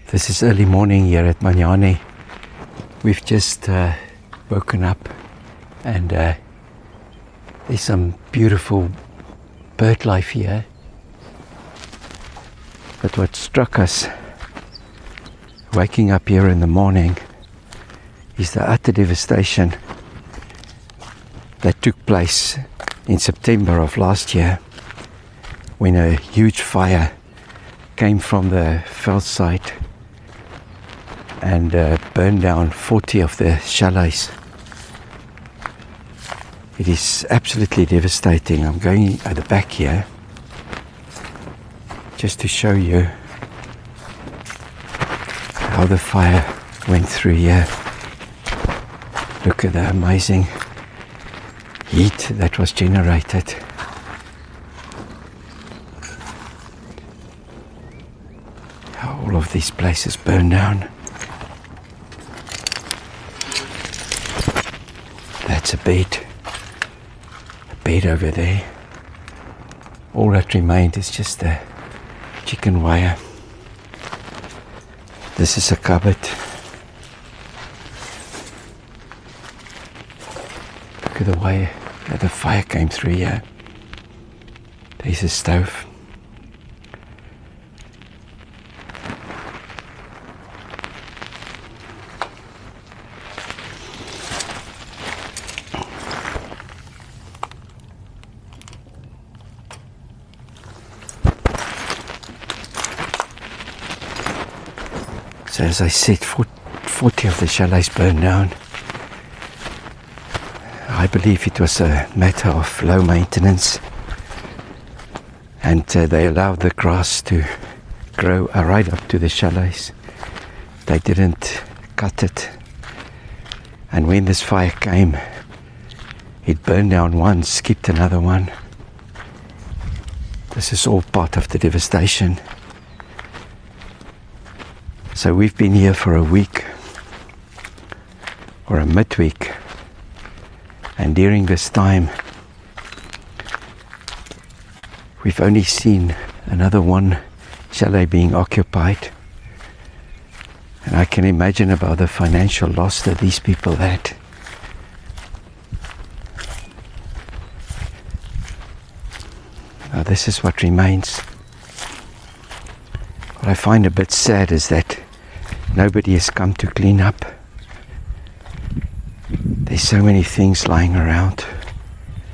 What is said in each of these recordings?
This is early morning here at Manyane. We've just woken up and there's some beautiful bird life here. But what struck us waking up here in the morning is the utter devastation that took place in September of last year when a huge fire came from the veld site and burned down 40 of the chalets. It is absolutely devastating. I'm going at the back here just to show you how the fire went through here. Look at the amazing heat that was generated. How all of these places burned down. That's a bed over there. All that remained is just a chicken wire. This is a cupboard. Look at the way that the fire came through here. There's a stove. So as I said, 40 of the chalets burned down. I believe it was a matter of low maintenance, and they allowed the grass to grow right up to the chalets. They didn't cut it, and when this fire came, it burned down one, skipped another one. This is all part of the devastation. So we've been here for a week or a midweek, and during this time we've only seen another one chalet being occupied, and I can imagine about the financial loss that these people had. Now this is what remains. What I find a bit sad is that nobody has come to clean up. There's so many things lying around,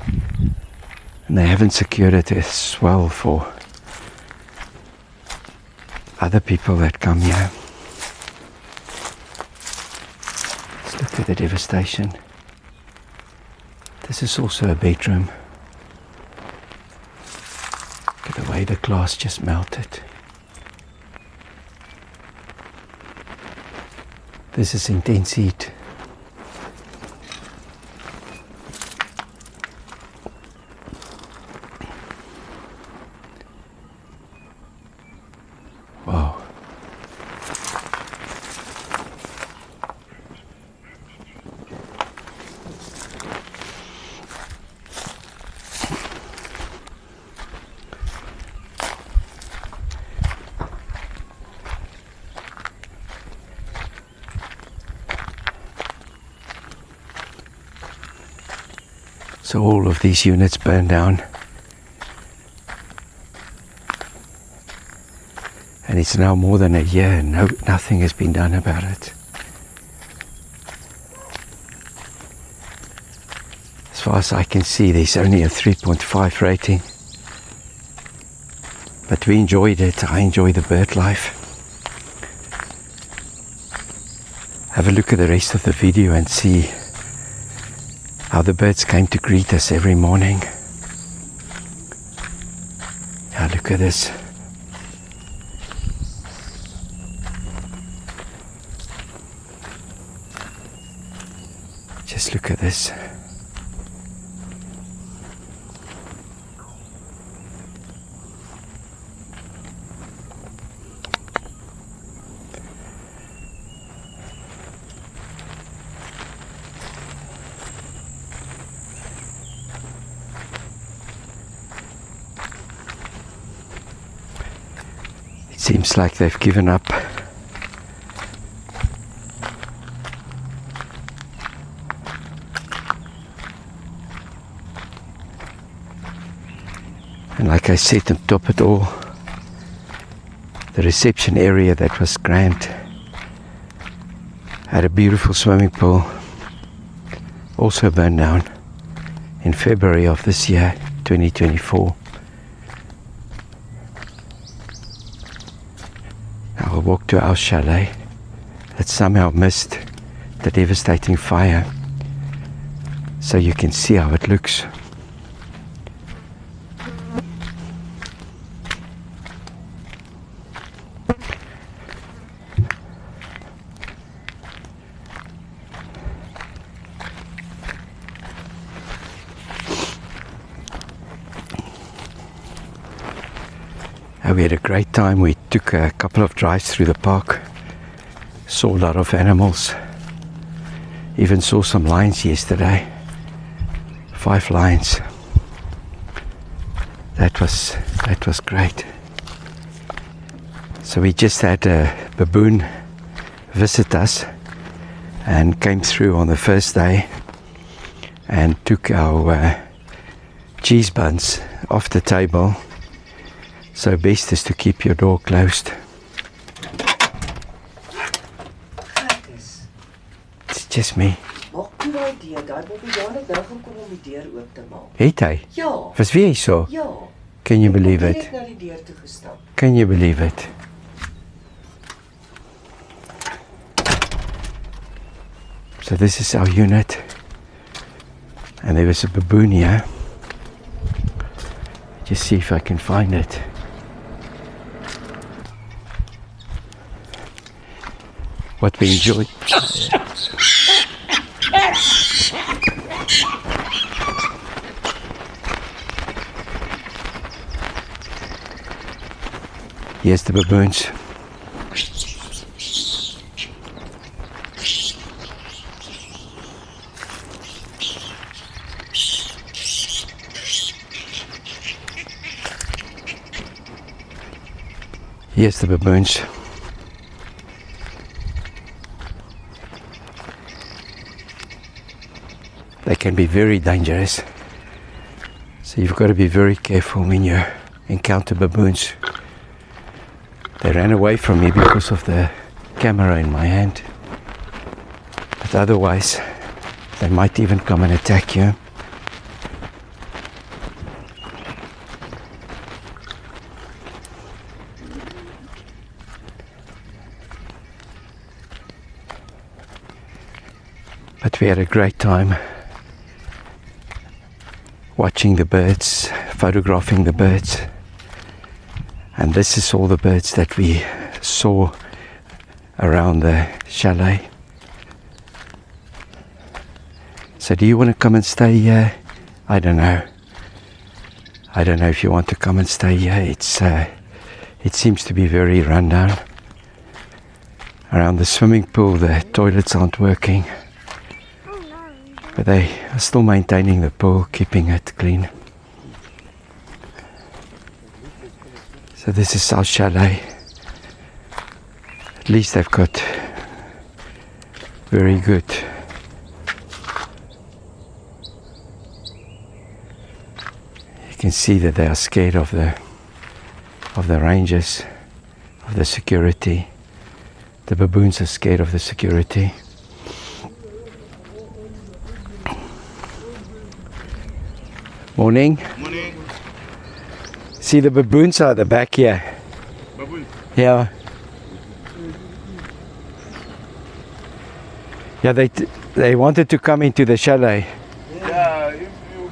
and they haven't secured it as well for other people that come here. Let's look at the devastation. This is also a bedroom. Look at the way the glass just melted. This is intense heat. Wow. So all of these units burned down, and it's now more than a year and nothing has been done about it. As far as I can see, there's only a 3.5 rating, but we enjoyed it. I enjoy the bird life. Have a look at the rest of the video and see how the birds came to greet us every morning. Yeah, look at this. Just look at this. Seems like they've given up like I said, on top of it all, the reception area that was grand had a beautiful swimming pool, also burned down in February of this year, 2024. Now we'll walk to our chalet that somehow missed the devastating fire, so you can see how it looks. We had a great time. We took a couple of drives through the park, saw a lot of animals, even saw some lions yesterday, 5 lions. That was great. So we just had a baboon visit us and came through on the first day and took our cheese buns off the table. So best is to keep your door closed. It's just me. Het hy? Ja. Was wie hy so? Ja. Can you believe it? Na die deur toe gestap. Can you believe it? So this is our unit. And there was a baboon here. Just see if I can find it. What we enjoyed. Here's the baboons. Here's the baboons. They can be very dangerous, so you've got to be very careful when you encounter baboons. They ran away from me because of the camera in my hand, but otherwise they might even come and attack you. But we had a great time watching the birds, photographing the birds. And this is all the birds that we saw around the chalet. So do you want to come and stay here? I don't know. I don't know if you want to come and stay here. It seems to be very run down. Around the swimming pool, the toilets aren't working. But they are still maintaining the pool, keeping it clean. So this is our chalet. At least they've got very good you can see that they are scared of the rangers, of the security. The baboons are scared of the security. Morning. Morning. See, the baboons are at the back here. Baboon. Yeah. Yeah, they wanted to come into the chalet. Yeah, if you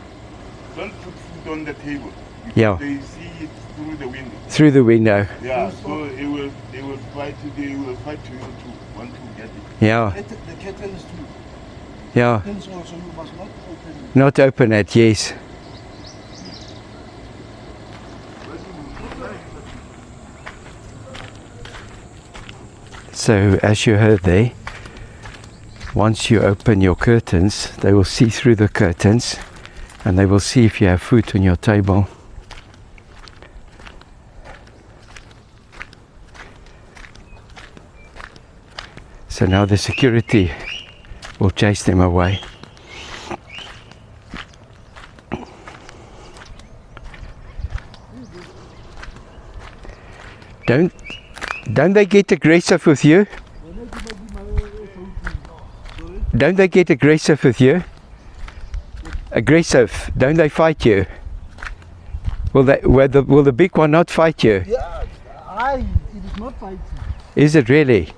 don't put food on the table, Yeah. they see it through the window. Through the window. Yeah, so they will fight to you to want to get it. Yeah. The curtains too. Yeah. Curtains also, you must not open. Not open it, yes. So, as you heard there, once you open your curtains, they will see through the curtains and they will see if you have food on your table. So now the security will chase them away. Don't they get aggressive with you? Don't they get aggressive with you? Aggressive? Don't they fight you? Will the big one not fight you? Yeah, it is not fighting. Is it really?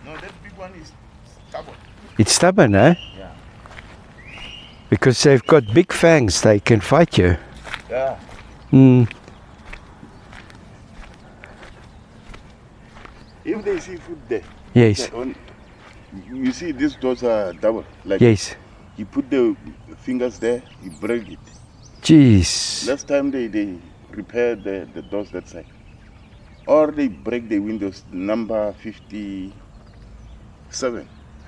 No, that big one is stubborn. It's stubborn, eh? Yeah. Because they've got big fangs, they can fight you. Yeah. Mm. If they see food there, Yes. you see these doors are double. Like Yes. you put the fingers there, you break it. Jeez. Last time they repair the doors that side. Or they break the windows number 57.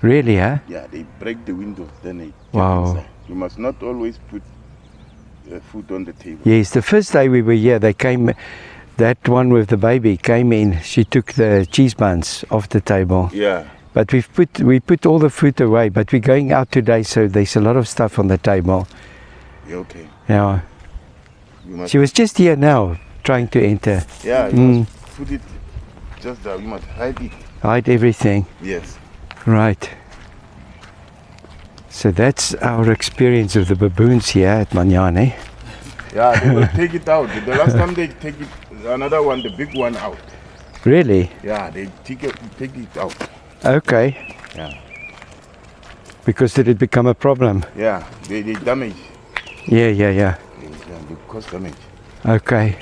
Really, huh? Yeah, they break the windows, then they get Wow. inside. You must not always put food on the table. Yes, the first day we were here, they came, that one with the baby came in, she took the cheese buns off the table. Yeah. But we put all the food away, but we're going out today, so there's a lot of stuff on the table. Yeah, okay. Yeah. You must, She was just here now, trying to enter. yeah, you must put it just there. You must hide it. Hide everything. Yes. Right. So that's our experience of the baboons here at Manyane. Yeah, they will take it out. The last time they take it, another one, the big one out. Really? Yeah, they take it out. Okay. Yeah. Because did it become a problem? Yeah, they damage. Yeah. They cause damage. Okay.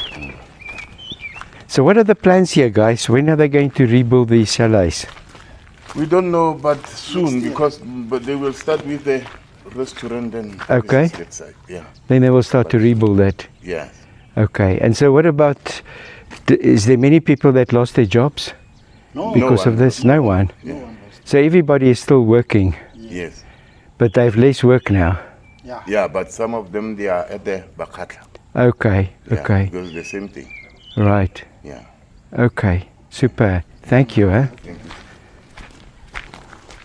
So what are the plans here, guys? When are they going to rebuild these chalets? We don't know, but soon, but they will start with the restaurant and Okay. that side. Yeah. Then they will start to rebuild that. Yes. Okay. And so what about, is there many people that lost their jobs No, because of this? No one. Yeah. So everybody is still working, Yes. but they have less work now. Yeah. Yeah, but some of them, they are at the Bakatla. Okay. Yeah, Okay. because the same thing. Right. Yeah. Okay. Super. Thank you. Thank you.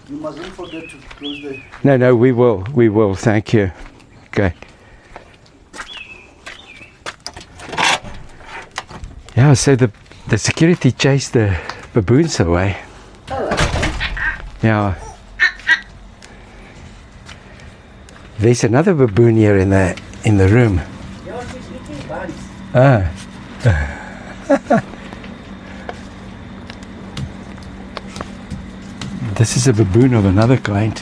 You mustn't forget to close the... No, we will. We will. Thank you. Okay. Yeah, so the security chased the baboons away. Yeah. There's another baboon here in the room. Yeah, she's eating buns. Ah. This is a baboon of another kind.